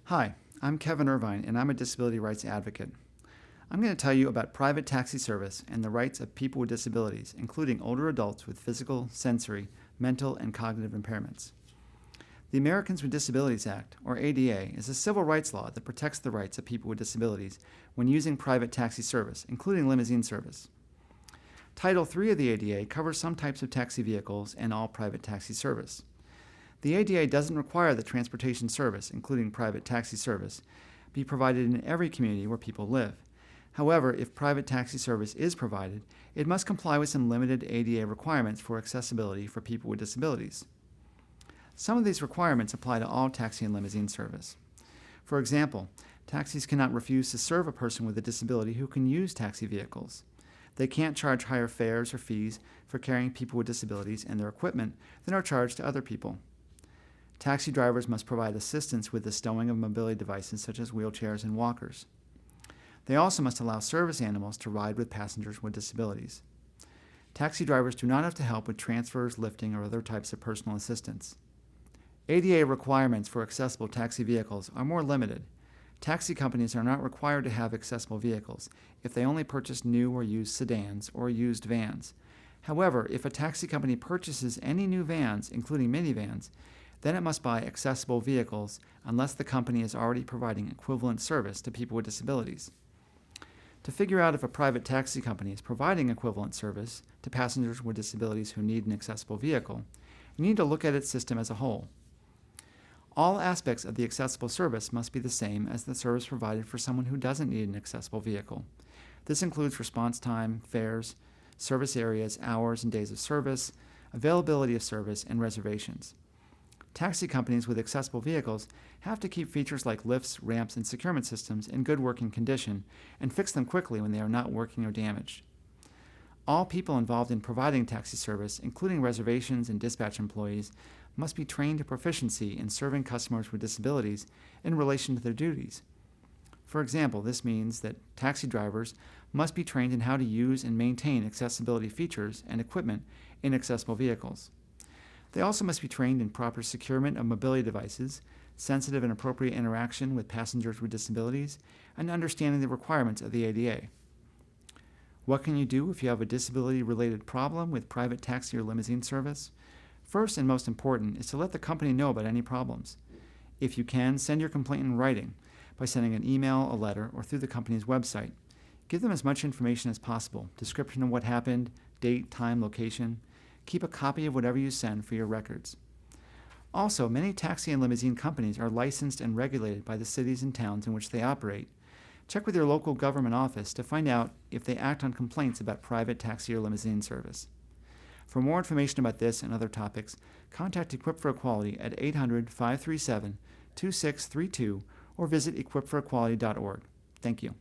Hi, I'm Kevin Irvine, and I'm a disability rights advocate. I'm going to tell you about private taxi service and the rights of people with disabilities, including older adults with physical, sensory, mental, and cognitive impairments. The Americans with Disabilities Act, or ADA, is a civil rights law that protects the rights of people with disabilities when using private taxi service, including limousine service. Title III of the ADA covers some types of taxi vehicles and all private taxi service. The ADA doesn't require that transportation service, including private taxi service, be provided in every community where people live. However, if private taxi service is provided, it must comply with some limited ADA requirements for accessibility for people with disabilities. Some of these requirements apply to all taxi and limousine service. For example, taxis cannot refuse to serve a person with a disability who can use taxi vehicles. They can't charge higher fares or fees for carrying people with disabilities and their equipment than are charged to other people. Taxi drivers must provide assistance with the stowing of mobility devices such as wheelchairs and walkers. They also must allow service animals to ride with passengers with disabilities. Taxi drivers do not have to help with transfers, lifting, or other types of personal assistance. ADA requirements for accessible taxi vehicles are more limited. Taxi companies are not required to have accessible vehicles if they only purchase new or used sedans or used vans. However, if a taxi company purchases any new vans, including minivans, then it must buy accessible vehicles unless the company is already providing equivalent service to people with disabilities. To figure out if a private taxi company is providing equivalent service to passengers with disabilities who need an accessible vehicle, you need to look at its system as a whole. All aspects of the accessible service must be the same as the service provided for someone who doesn't need an accessible vehicle. This includes response time, fares, service areas, hours and days of service, availability of service, and reservations. Taxi companies with accessible vehicles have to keep features like lifts, ramps, and securement systems in good working condition and fix them quickly when they are not working or damaged. All people involved in providing taxi service, including reservations and dispatch employees, must be trained to proficiency in serving customers with disabilities in relation to their duties. For example, this means that taxi drivers must be trained in how to use and maintain accessibility features and equipment in accessible vehicles. They also must be trained in proper securement of mobility devices, sensitive and appropriate interaction with passengers with disabilities, and understanding the requirements of the ADA. What can you do if you have a disability-related problem with private taxi or limousine service? First and most important is to let the company know about any problems. If you can, send your complaint in writing by sending an email, a letter, or through the company's website. Give them as much information as possible, description of what happened, date, time, location. Keep a copy of whatever you send for your records. Also, many taxi and limousine companies are licensed and regulated by the cities and towns in which they operate. Check with your local government office to find out if they act on complaints about private taxi or limousine service. For more information about this and other topics, contact Equip for Equality at 800-537-2632 or visit equipforequality.org. Thank you.